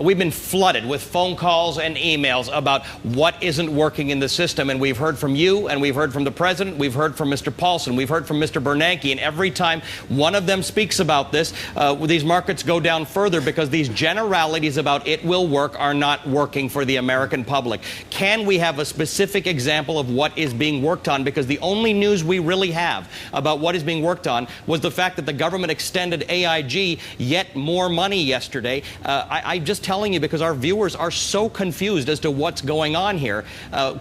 We've been flooded with phone calls and emails about what isn't working in the system, and we've heard from you, and we've heard from the president, we've heard from Mr. Paulson, we've heard from Mr. Bernanke, and every time one of them speaks about this, these markets go down further because these generalities about it will work are not working for the American public. Can we have a specific example of what is being worked on? Because the only news we really have about what is being worked on was the fact that the government extended AIG yet more money yesterday. I'm just telling you because our viewers are so confused as to what's going on here.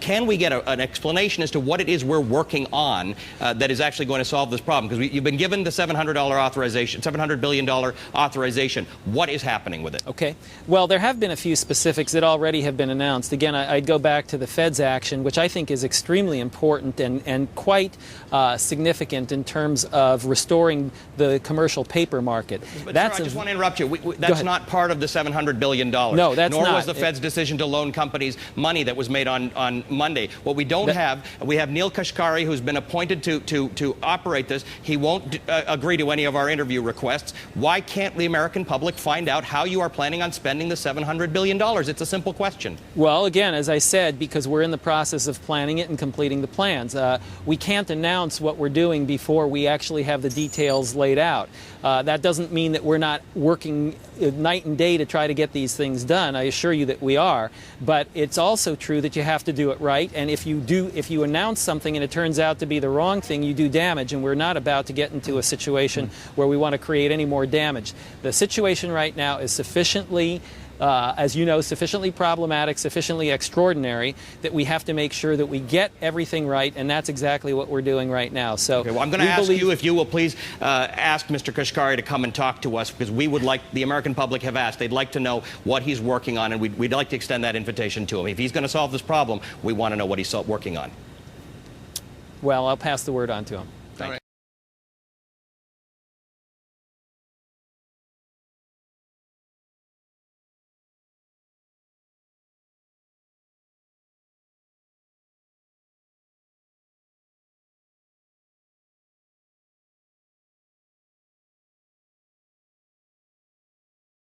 Can we get an explanation as to what it is we're working on that is actually going to solve this problem? Because you've been given the $700 authorization, $700 billion authorization. What is happening with it? Okay. Well, there have been a few specifics that already have been announced. Again, I'd go back to the Fed's action, which I think is extremely important and quite significant in terms of restoring the commercial paper market. But sir, I just want to interrupt you. That's not part of the $700 billion. No, that's Nor not. was the Fed's decision to loan companies money that was made on Monday. What we don't have, we have Neil Kashkari, who's been appointed to operate this. He won't agree to any of our interview requests. Why can't the American public find out how you are planning on spending the $700 billion? It's a simple question. Well, again, as I said, because we're in the process of planning it and completing the plans. We can't announce what we're doing before we actually have the details laid out. That doesn't mean that we're not working night and day to try to get these things done. I assure you that we are. But it's also true that you have to do it right. And if you announce something and it turns out to be the wrong thing, you do damage. And we're not about to get into a situation where we want to create any more damage. The situation right now is sufficiently as you know, sufficiently problematic, sufficiently extraordinary that we have to make sure that we get everything right, and that's exactly what we're doing right now. So, okay, well, I'm going to ask you if you will please ask Mr. Kashkari to come and talk to us, because we would like, the American public have asked, they'd like to know what he's working on, and we'd like to extend that invitation to him. If he's going to solve this problem, we want to know what he's working on. Well, I'll pass the word on to him.